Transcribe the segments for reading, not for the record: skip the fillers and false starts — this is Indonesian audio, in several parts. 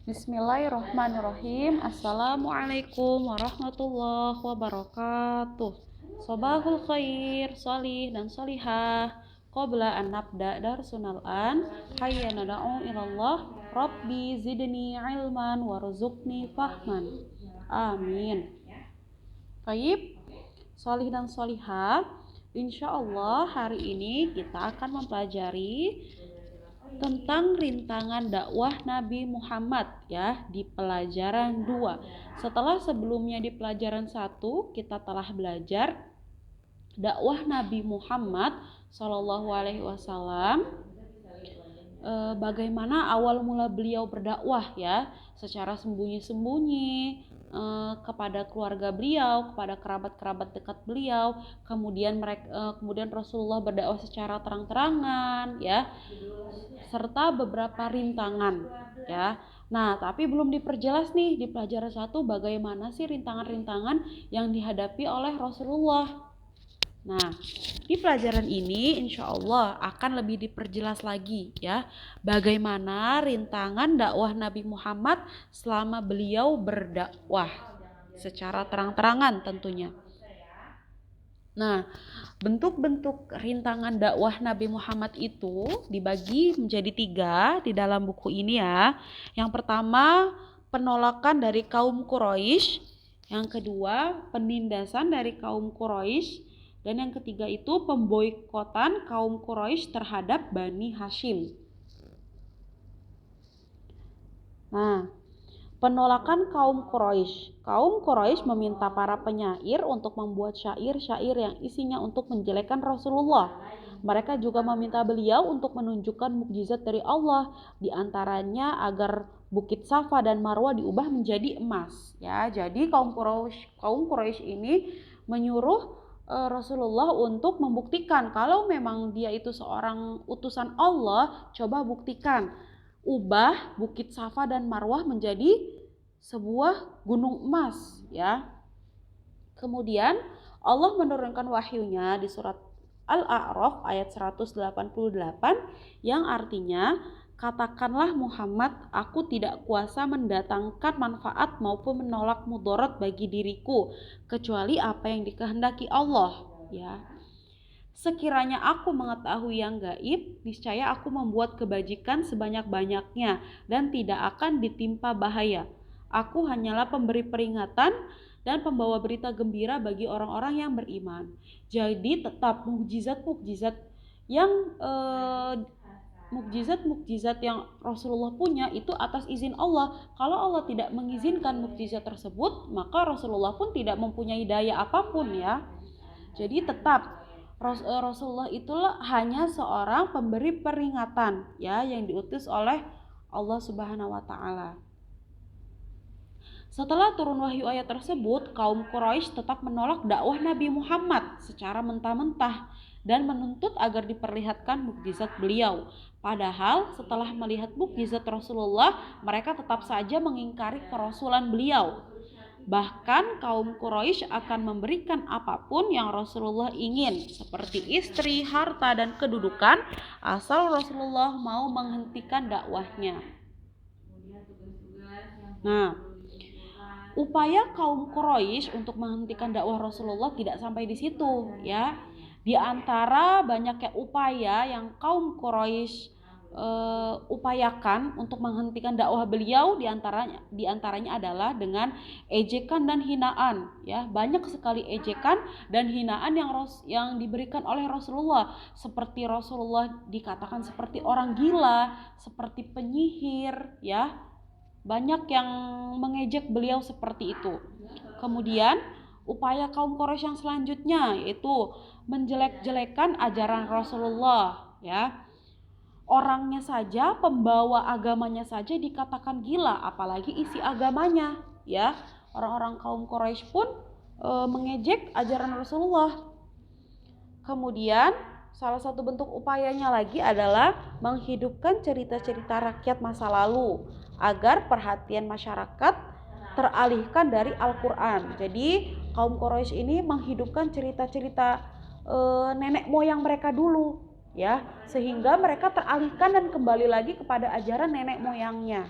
Bismillahirrahmanirrahim. Assalamualaikum warahmatullahi wabarakatuh. Sobahul khair, solih dan solihah. Qabla an nabda darsunal an, hayya nada'u ilallah, Rabbi zidni ilman warzuqni fahman. Amin. Baik, solih dan solihah. Insya Allah hari ini kita akan mempelajari tentang rintangan dakwah Nabi Muhammad ya di pelajaran 2. Setelah sebelumnya di pelajaran 1 kita telah belajar dakwah Nabi Muhammad Shallallahu Alaihi Wasallam, bagaimana awal mula beliau berdakwah ya, secara sembunyi-sembunyi kepada keluarga beliau, kepada kerabat-kerabat dekat beliau. Kemudian Rasulullah berdakwah secara terang-terangan ya, serta beberapa rintangan ya. Nah, tapi belum diperjelas nih di pelajaran 1 bagaimana sih rintangan-rintangan yang dihadapi oleh Rasulullah. Nah, di pelajaran ini insya Allah akan lebih diperjelas lagi ya, bagaimana rintangan dakwah Nabi Muhammad selama beliau berdakwah secara terang-terangan tentunya. Nah, bentuk-bentuk rintangan dakwah Nabi Muhammad itu dibagi menjadi 3 di dalam buku ini ya. Yang pertama, penolakan dari kaum Quraisy. Yang kedua, penindasan dari kaum Quraisy. Dan yang ketiga itu pemboikotan kaum Quraisy terhadap Bani Hashim. Nah, penolakan kaum Quraisy. Kaum Quraisy meminta para penyair untuk membuat syair-syair yang isinya untuk menjelekkan Rasulullah. Mereka juga meminta beliau untuk menunjukkan mukjizat dari Allah, di antaranya agar Bukit Safa dan Marwah diubah menjadi emas. Ya, jadi kaum Quraisy ini menyuruh Rasulullah untuk membuktikan kalau memang dia itu seorang utusan Allah, coba buktikan, ubah Bukit Safa dan Marwah menjadi sebuah gunung emas ya. Kemudian Allah menurunkan wahyunya di surat Al-A'raf ayat 188 yang artinya, katakanlah Muhammad, aku tidak kuasa mendatangkan manfaat maupun menolak mudarat bagi diriku kecuali apa yang dikehendaki Allah ya. Sekiranya aku mengetahui yang gaib, niscaya aku membuat kebajikan sebanyak-banyaknya dan tidak akan ditimpa bahaya. Aku hanyalah pemberi peringatan dan pembawa berita gembira bagi orang-orang yang beriman. Jadi tetap mukjizat-mukjizat yang mukjizat yang Rasulullah punya itu atas izin Allah. Kalau Allah tidak mengizinkan mukjizat tersebut, maka Rasulullah pun tidak mempunyai daya apapun ya. Jadi tetap Rasulullah itulah hanya seorang pemberi peringatan ya, yang diutus oleh Allah Subhanahu wa taala. Setelah turun wahyu ayat tersebut, kaum Quraisy tetap menolak dakwah Nabi Muhammad secara mentah-mentah dan menuntut agar diperlihatkan mukjizat beliau. Padahal setelah melihat mukjizat Rasulullah, mereka tetap saja mengingkari kerasulan beliau. Bahkan kaum Quraisy akan memberikan apapun yang Rasulullah ingin, seperti istri, harta, dan kedudukan, asal Rasulullah mau menghentikan dakwahnya. Nah, upaya kaum Quraisy untuk menghentikan dakwah Rasulullah tidak sampai di situ ya. Di antara banyaknya upaya yang kaum Quraisy upayakan untuk menghentikan dakwah beliau, diantaranya adalah dengan ejekan dan hinaan ya. Banyak sekali ejekan dan hinaan yang diberikan oleh Rasulullah, seperti Rasulullah dikatakan seperti orang gila, seperti penyihir ya. Banyak yang mengejek beliau seperti itu. Kemudian upaya kaum Quraisy yang selanjutnya yaitu menjelek-jelekan ajaran Rasulullah ya. Orangnya saja, pembawa agamanya saja dikatakan gila, apalagi isi agamanya ya. Orang-orang kaum Quraisy pun mengejek ajaran Rasulullah. Kemudian salah satu bentuk upayanya lagi adalah menghidupkan cerita-cerita rakyat masa lalu agar perhatian masyarakat teralihkan dari Al-Quran. Jadi kaum Quraisy ini menghidupkan cerita-cerita nenek moyang mereka dulu ya, sehingga mereka teralihkan dan kembali lagi kepada ajaran nenek moyangnya.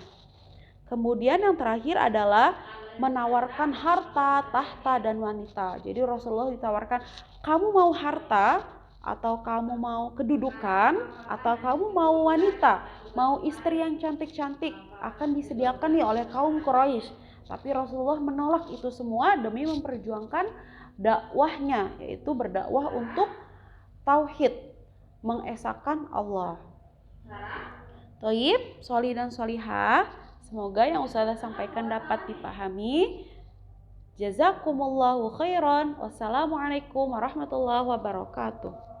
Kemudian yang terakhir adalah menawarkan harta, tahta, dan wanita. Jadi Rasulullah ditawarkan, kamu mau harta, atau kamu mau kedudukan, atau kamu mau wanita, mau istri yang cantik-cantik, akan disediakan nih oleh kaum Quraisy. Tapi Rasulullah menolak itu semua demi memperjuangkan dakwahnya, yaitu berdakwah untuk tauhid, mengesahkan Allah. Thayyib, sholih dan sholihah, semoga yang Ustazah sampaikan dapat dipahami. Jazakumullahu khairan. Wassalamualaikum warahmatullahi wabarakatuh.